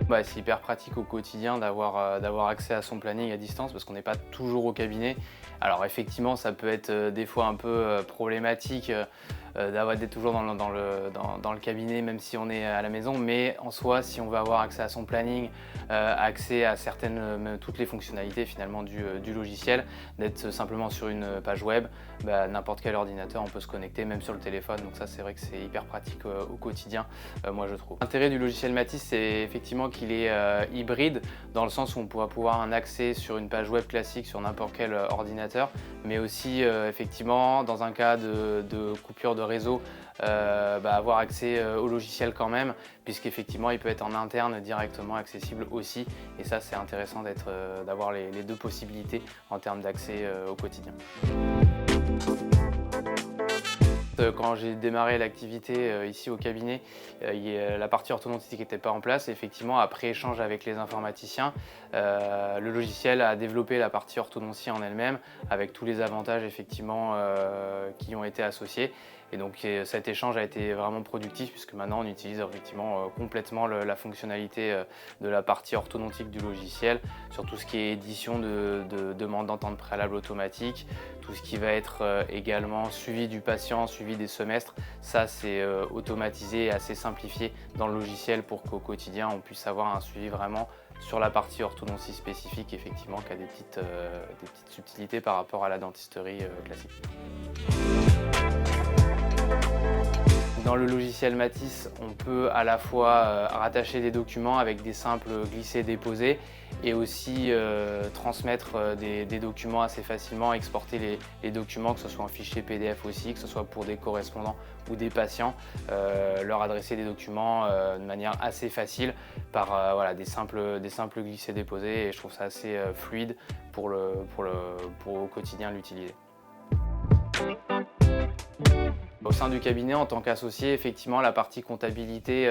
Bah, c'est hyper pratique au quotidien d'avoir accès à son planning à distance parce qu'on n'est pas toujours au cabinet. Alors effectivement, ça peut être des fois un peu problématique d'être toujours dans le cabinet même si on est à la maison, mais en soi, si on veut avoir accès à son planning, accès à toutes les fonctionnalités finalement du logiciel, d'être simplement sur une page web, bah, n'importe quel ordinateur, on peut se connecter, même sur le téléphone. Donc ça, c'est vrai que c'est hyper pratique au quotidien, moi je trouve. L'intérêt du logiciel Matisse, c'est effectivement qu'il est hybride, dans le sens où on pourra pouvoir un accès sur une page web classique sur n'importe quel ordinateur, mais aussi effectivement dans un cas de coupure de réseau, avoir accès au logiciel quand même, puisqu'effectivement il peut être en interne directement accessible aussi, et ça c'est intéressant d'avoir les deux possibilités en termes d'accès au quotidien. Quand j'ai démarré l'activité ici au cabinet, la partie orthodontique n'était pas en place. Et effectivement, après échange avec les informaticiens, le logiciel a développé la partie orthodontie en elle-même, avec tous les avantages effectivement qui ont été associés. Et donc cet échange a été vraiment productif, puisque maintenant on utilise effectivement complètement la fonctionnalité de la partie orthodontique du logiciel, sur tout ce qui est édition de demande d'entente préalable automatique, tout ce qui va être également suivi du patient, suivi des semestres. Ça c'est automatisé et assez simplifié dans le logiciel pour qu'au quotidien on puisse avoir un suivi vraiment sur la partie orthodontie spécifique, effectivement, qui a des petites subtilités par rapport à la dentisterie classique. Dans le logiciel Matisse, on peut à la fois rattacher des documents avec des simples glisser-déposer, et aussi transmettre des documents assez facilement, exporter les documents, que ce soit en fichier PDF aussi, que ce soit pour des correspondants ou des patients, leur adresser des documents de manière assez facile par des simples glisser-déposer, et je trouve ça assez fluide pour au quotidien l'utiliser. Au sein du cabinet, en tant qu'associé, effectivement, la partie comptabilité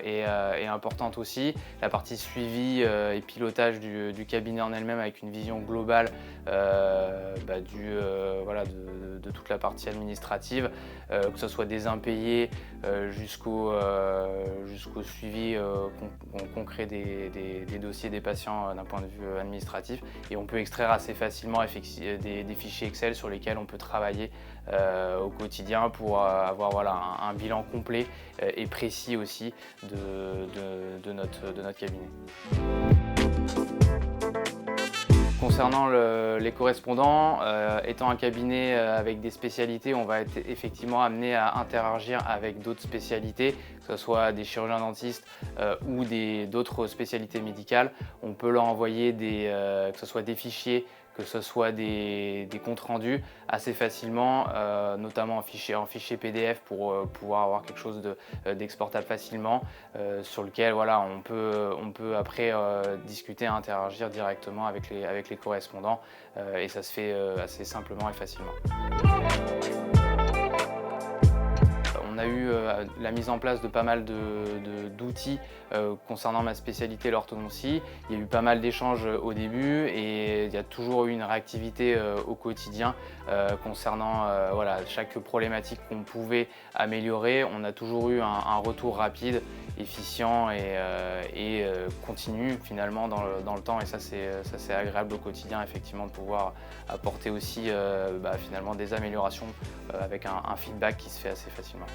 est importante aussi. La partie suivi et pilotage du cabinet en elle-même, avec une vision globale de toute la partie administrative, que ce soit des impayés jusqu'au suivi concret des dossiers des patients d'un point de vue administratif. Et on peut extraire assez facilement des fichiers Excel sur lesquels on peut travailler au quotidien pour avoir un bilan complet et précis aussi de notre cabinet. Concernant les correspondants, étant un cabinet avec des spécialités, on va être effectivement amené à interagir avec d'autres spécialités, que ce soit des chirurgiens dentistes ou d'autres spécialités médicales. On peut leur envoyer que ce soit des fichiers, que ce soit des comptes rendus assez facilement, notamment en fichier PDF pour pouvoir avoir quelque chose d'exportable facilement, sur lequel on peut après discuter, interagir directement avec les correspondants, et ça se fait assez simplement et facilement. On a eu la mise en place de pas mal d'outils concernant ma spécialité, l'orthodontie. Il y a eu pas mal d'échanges au début, et il y a toujours eu une réactivité au quotidien concernant chaque problématique qu'on pouvait améliorer. On a toujours eu un retour rapide, efficient et continu finalement dans le temps, et ça c'est agréable au quotidien, effectivement, de pouvoir apporter aussi finalement des améliorations avec un feedback qui se fait assez facilement.